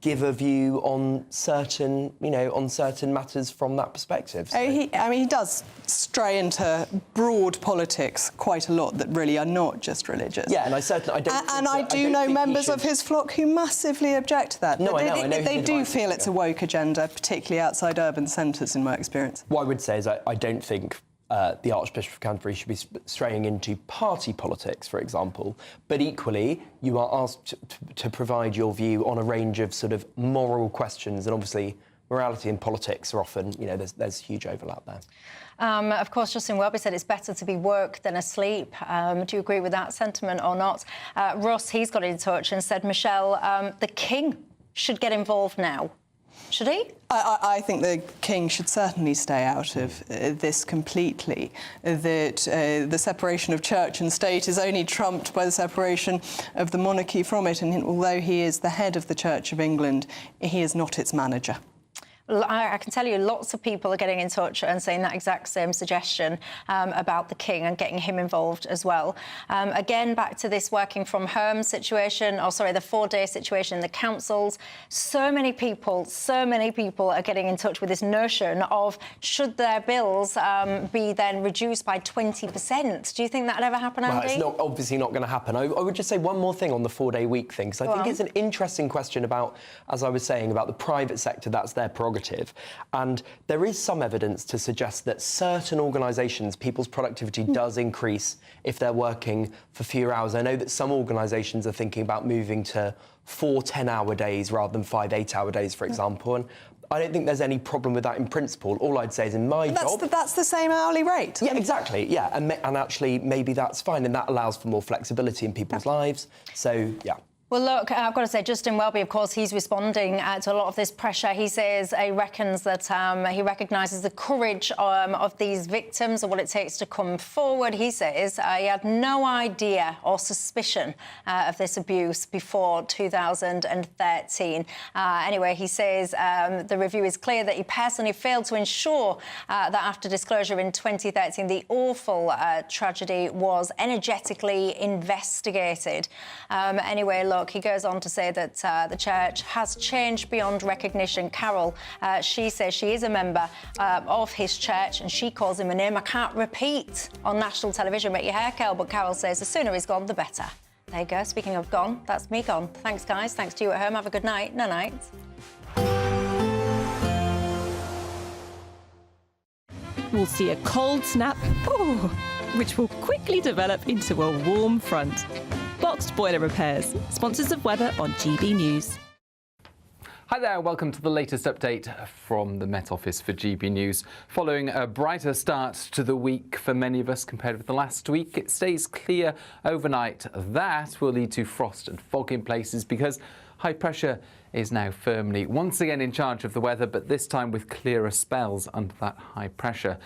give a view on certain matters from that perspective. So. He does stray into broad politics quite a lot that really are not just religious. Yeah, and I do know members of his flock who massively object to that. No, I know. They do feel it's a woke agenda, particularly outside urban centres, in my experience. What I would say is I don't think the Archbishop of Canterbury should be straying into party politics, for example. But equally, you are asked to provide your view on a range of sort of moral questions, and obviously morality and politics are often, there's huge overlap there. Of course, Justin Welby said it's better to be woke than asleep. Do you agree with that sentiment or not? Ross, he's got in touch and said, Michelle, the King should get involved now. Should he? I think the King should certainly stay out of this completely. That the separation of church and state is only trumped by the separation of the monarchy from it. And although he is the head of the Church of England, he is not its manager. I can tell you lots of people are getting in touch and saying that exact same suggestion about the King and getting him involved as well. Again, back to this working from home situation, the 4-day situation in the councils. So many people are getting in touch with this notion of should their bills be then reduced by 20%? Do you think that'd ever happen, Andy? Well, it's obviously not going to happen. I would just say one more thing on the 4-day week thing, because I think it's an interesting question about, as I was saying, about the private sector. That's their prerogative. And there is some evidence to suggest that certain organisations, people's productivity does increase if they're working for fewer hours. I know that some organisations are thinking about moving to 4 10-hour days rather than 5 8-hour days, for example. And I don't think there's any problem with that in principle. All I'd say is in my job... That's the same hourly rate. Yeah, exactly, yeah. And actually, maybe that's fine, and that allows for more flexibility in people's lives. So, yeah. Well, look, I've got to say, Justin Welby, of course, he's responding to a lot of this pressure. He says he reckons that he recognises the courage of these victims and what it takes to come forward. He says he had no idea or suspicion of this abuse before 2013. Anyway, he says the review is clear that he personally failed to ensure that after disclosure in 2013, the awful tragedy was energetically investigated. Anyway, look, he goes on to say that the church has changed beyond recognition. Carol, she says she is a member of his church and she calls him a name I can't repeat on national television. Make your hair curl, but Carol says the sooner he's gone, the better. There you go. Speaking of gone, that's me gone. Thanks, guys. Thanks to you at home. Have a good night. Night-night. We'll see a cold snap, which will quickly develop into a warm front. Boxed Boiler Repairs, sponsors of weather on GB News. Hi there, welcome to the latest update from the Met Office for GB News. Following a brighter start to the week for many of us compared with the last week, it stays clear overnight. That will lead to frost and fog in places because high pressure is now firmly once again in charge of the weather, but this time with clearer spells under that high pressure.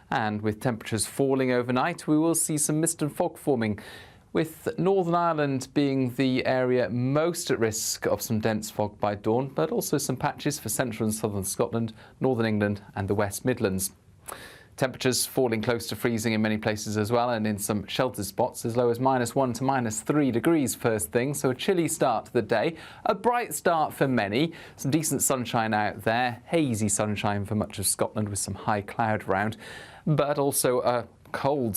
And with temperatures falling overnight, we will see some mist and fog forming, with Northern Ireland being the area most at risk of some dense fog by dawn, but also some patches for central and southern Scotland, northern England and the West Midlands. Temperatures falling close to freezing in many places as well, and in some sheltered spots as low as -1 to -3 degrees first thing, so a chilly start to the day. A bright start for many, some decent sunshine out there, hazy sunshine for much of Scotland with some high cloud around, but also a cold